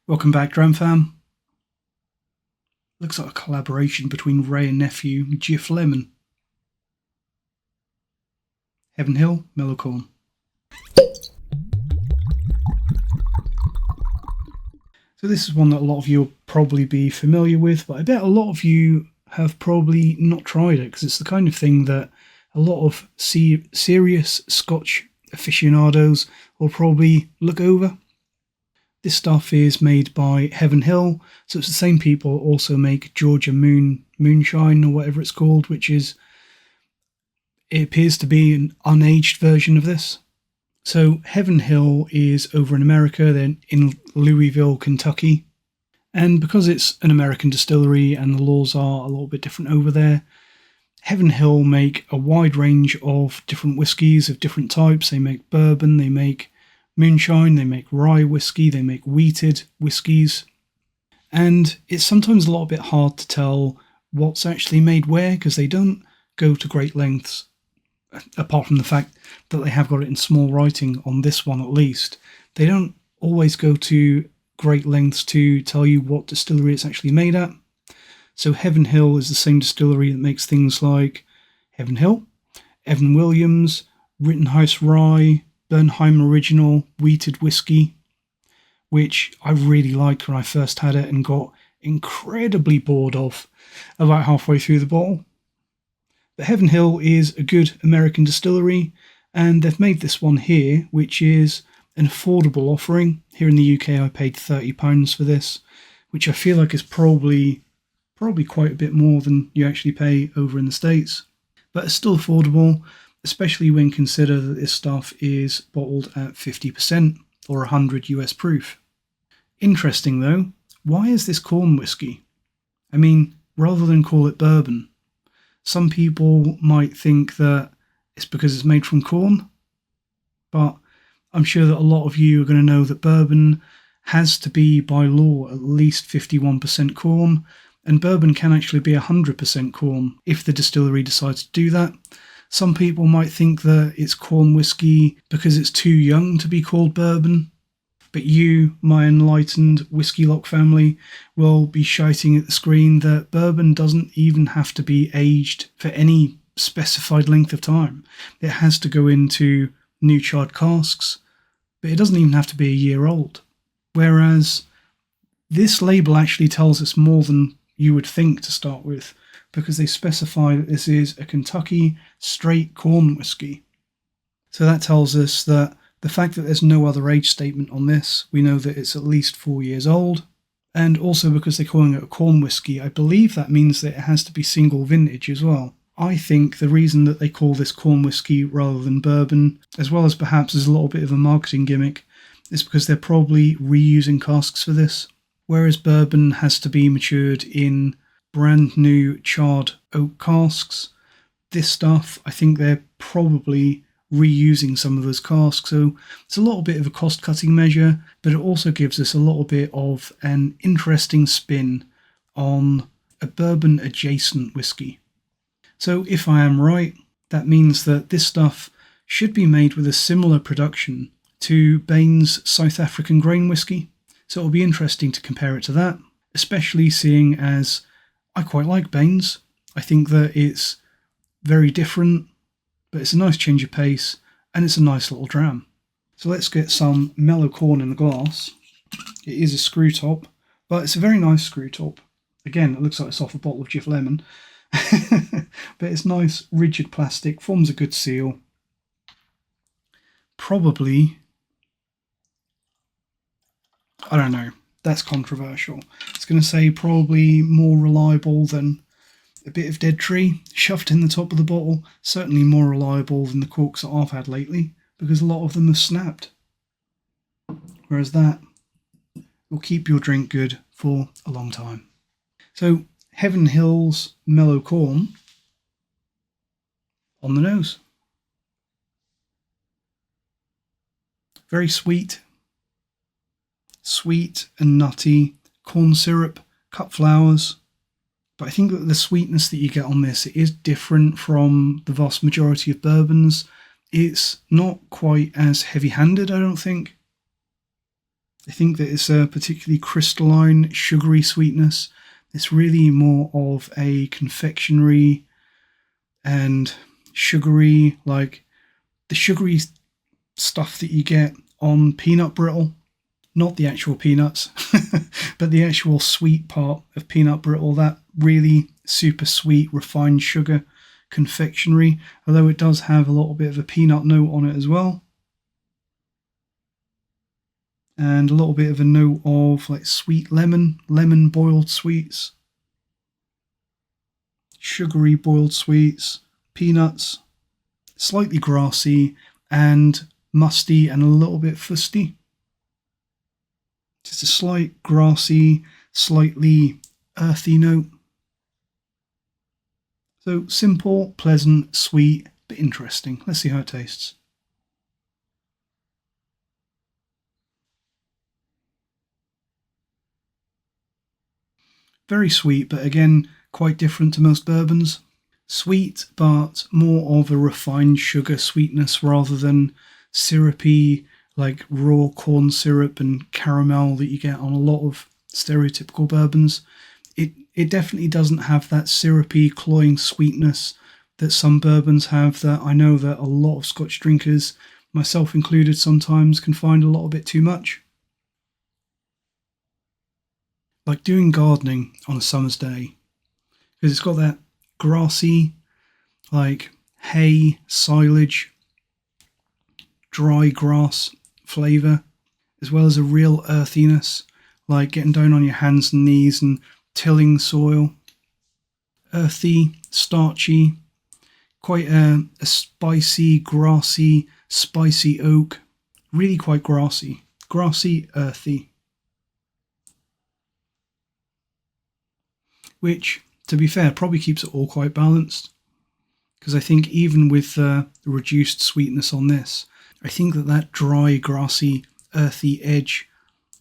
Welcome back, Dram Fam. Looks like a collaboration between Ray and nephew Jif Lemon. Heaven Hill, Mellow. So this is one that a lot of you will probably be familiar with, but I bet a lot of you have probably not tried it because it's the kind of thing that a lot of serious Scotch aficionados will probably look over. This stuff is made by Heaven Hill, so it's the same people that also make Georgia Moonshine or whatever it's called, which is, it appears to be an unaged version of this. So Heaven Hill is over in America, they're in Louisville, Kentucky. And because it's an American distillery and the laws are a little bit different over there, Heaven Hill make a wide range of different whiskies of different types. They make bourbon, they make moonshine, they make rye whiskey, they make wheated whiskies. And it's sometimes a little bit hard to tell what's actually made where because they don't go to great lengths, apart from the fact that they have got it in small writing on this one at least. They don't always go to great lengths to tell you what distillery it's actually made at. So Heaven Hill is the same distillery that makes things like Heaven Hill, Evan Williams, Rittenhouse Rye, Bernheim Original Wheated Whiskey, which I really liked when I first had it and got incredibly bored of about halfway through the bottle. But Heaven Hill is a good American distillery, and they've made this one here, which is an affordable offering. Here in the UK I paid £30 for this, which I feel like is probably quite a bit more than you actually pay over in the States. But it's still affordable, especially when consider that this stuff is bottled at 50% or 100 US proof. Interesting though, why is this corn whiskey? I mean, rather than call it bourbon, some people might think that it's because it's made from corn, but I'm sure that a lot of you are going to know that bourbon has to be by law at least 51% corn, and bourbon can actually be 100% corn if the distillery decides to do that. Some people might think that it's corn whiskey because it's too young to be called bourbon, but you, my enlightened Whiskey Lock family, will be shouting at the screen that bourbon doesn't even have to be aged for any specified length of time. It has to go into new charred casks, but it doesn't even have to be a year old. Whereas this label actually tells us more than you would think to start with, because they specify that this is a Kentucky straight corn whiskey. So that tells us that the fact that there's no other age statement on this, we know that it's at least 4 years old. And also because they're calling it a corn whiskey, I believe that means that it has to be single vintage as well. I think the reason that they call this corn whiskey rather than bourbon, as well as perhaps as a little bit of a marketing gimmick, is because they're probably reusing casks for this. Whereas bourbon has to be matured in brand new charred oak casks, this stuff, I think they're probably reusing some of those casks, so it's a little bit of a cost-cutting measure, but it also gives us a little bit of an interesting spin on a bourbon-adjacent whiskey. So if I am right, that means that this stuff should be made with a similar production to Bain's South African grain whiskey, so it'll be interesting to compare it to that, especially seeing as I quite like Bain's. I think that it's very different, but it's a nice change of pace, and it's a nice little dram. So let's get some Mellow corn in the glass. It is a screw top, but it's a very nice screw top. Again, it looks like it's off a bottle of Jif Lemon. But it's nice, rigid plastic, forms a good seal. Probably, I don't know, that's controversial. It's going to say probably more reliable than a bit of dead tree shoved in the top of the bottle. Certainly more reliable than the corks that I've had lately, because a lot of them have snapped. Whereas that will keep your drink good for a long time. So Heaven Hill's Mellow corn on the nose. Very sweet. Sweet and nutty. Corn syrup, cut flowers. But I think that the sweetness that you get on this is different from the vast majority of bourbons. It's not quite as heavy-handed, I don't think. I think that it's a particularly crystalline, sugary sweetness. It's really more of a confectionery and sugary, like the sugary stuff that you get on peanut brittle. Not the actual peanuts, but the actual sweet part of peanut brittle, that really super sweet, refined sugar confectionery, although it does have a little bit of a peanut note on it as well. And a little bit of a note of like sweet lemon boiled sweets, sugary boiled sweets, peanuts, slightly grassy and musty and a little bit fusty. Just a slight grassy, slightly earthy note. So simple, pleasant, sweet, but interesting. Let's see how it tastes. Very sweet, but again, quite different to most bourbons. Sweet, but more of a refined sugar sweetness rather than syrupy, like raw corn syrup and caramel that you get on a lot of stereotypical bourbons. It definitely doesn't have that syrupy, cloying sweetness that some bourbons have, that I know that a lot of Scotch drinkers, myself included, sometimes can find a little bit too much. Like doing gardening on a summer's day, because it's got that grassy, like hay, silage, dry grass flavour, as well as a real earthiness, like getting down on your hands and knees and tilling soil. Earthy, starchy, quite a spicy, grassy, spicy oak. Really quite grassy. Grassy, earthy. Which, to be fair, probably keeps it all quite balanced. Because I think even with the reduced sweetness on this, I think that dry, grassy, earthy edge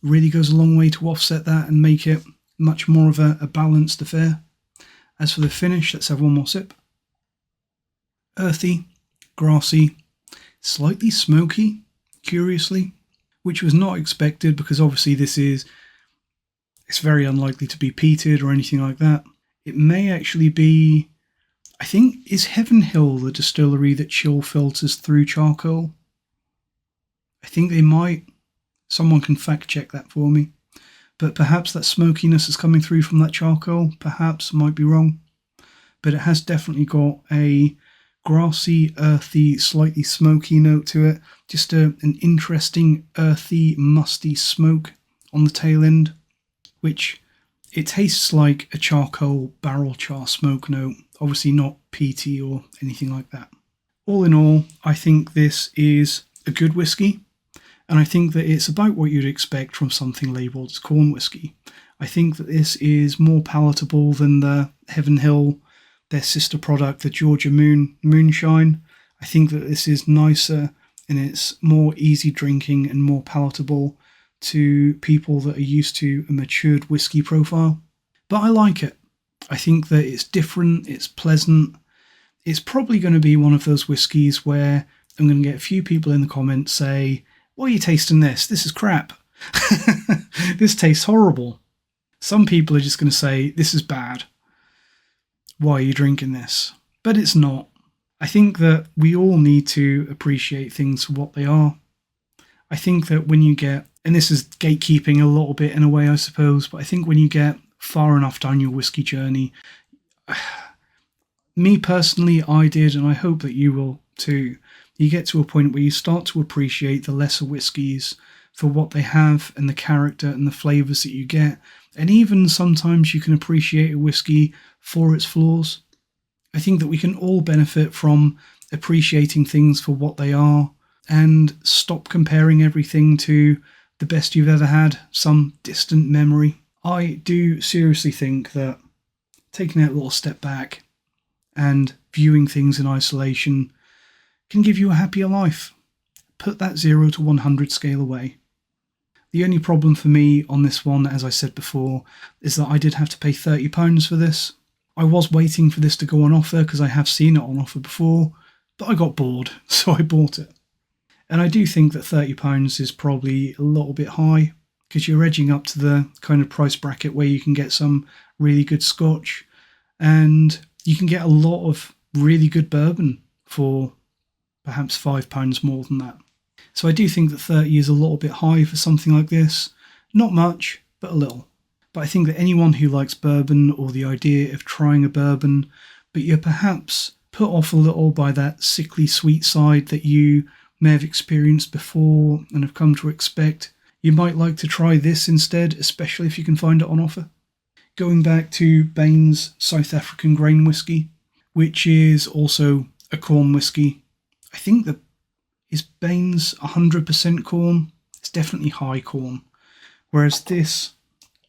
really goes a long way to offset that and make it much more of a balanced affair. As for the finish, let's have one more sip. Earthy, grassy, slightly smoky, curiously, which was not expected because obviously it's very unlikely to be peated or anything like that. It may actually be, I think, is Heaven Hill the distillery that chill filters through charcoal? I think they might. Someone can fact check that for me. But perhaps that smokiness is coming through from that charcoal. Perhaps, might be wrong. But it has definitely got a grassy, earthy, slightly smoky note to it. Just an interesting, earthy, musty smoke on the tail end, which it tastes like a charcoal barrel char smoke note. Obviously not peaty or anything like that. All in all, I think this is a good whiskey. And I think that it's about what you'd expect from something labelled as corn whiskey. I think that this is more palatable than the Heaven Hill, their sister product, the Georgia Moonshine. I think that this is nicer and it's more easy drinking and more palatable to people that are used to a matured whiskey profile. But I like it. I think that it's different, it's pleasant. It's probably going to be one of those whiskies where I'm going to get a few people in the comments say, "Why are you tasting this? This is crap. This tastes horrible." Some people are just going to say, "This is bad. Why are you drinking this?" But it's not. I think that we all need to appreciate things for what they are. I think that when you get, and this is gatekeeping a little bit in a way, I suppose, but I think when you get far enough down your whiskey journey, me personally, I did, and I hope that you will too, you get to a point where you start to appreciate the lesser whiskies for what they have and the character and the flavours that you get. And even sometimes you can appreciate a whiskey for its flaws. I think that we can all benefit from appreciating things for what they are and stop comparing everything to the best you've ever had, some distant memory. I do seriously think that taking that little step back and viewing things in isolation can give you a happier life. Put that 0 to 100 scale away. The only problem for me on this one, as I said before, is that I did have to pay £30 for this. I was waiting for this to go on offer because I have seen it on offer before, but I got bored, so I bought it. And I do think that £30 is probably a little bit high. because you're edging up to the kind of price bracket where you can get some really good Scotch, and you can get a lot of really good bourbon for perhaps £5 more than that. So I do think that 30 is a little bit high for something like this. Not much, but a little. But I think that anyone who likes bourbon, or the idea of trying a bourbon, but you're perhaps put off a little by that sickly sweet side that you may have experienced before and have come to expect, you might like to try this instead, especially if you can find it on offer. Going back to Bain's South African grain whisky, which is also a corn whisky. I think that is Bain's 100% corn. It's definitely high corn. Whereas this,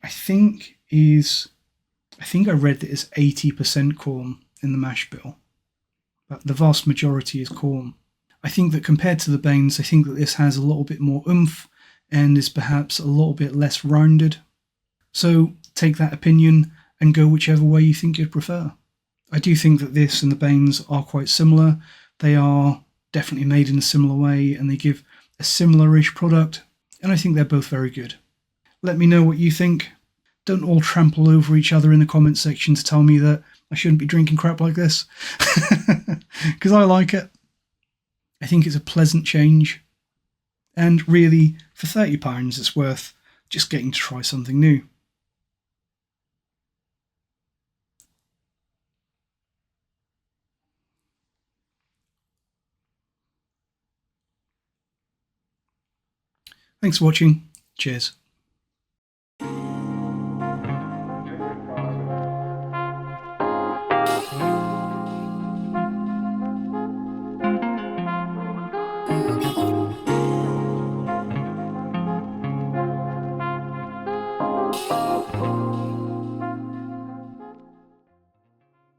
I think I read that it's 80% corn in the mash bill. But the vast majority is corn. I think that compared to the Bain's, I think that this has a little bit more oomph and is perhaps a little bit less rounded. So take that opinion and go whichever way you think you'd prefer. I do think that this and the Bain's are quite similar. They are definitely made in a similar way and they give a similar-ish product, and I think they're both very good. Let me know what you think. Don't all trample over each other in the comments section to tell me that I shouldn't be drinking crap like this, because I like it. I think it's a pleasant change, and really, for £30 it's worth just getting to try something new. Thanks for watching. Cheers.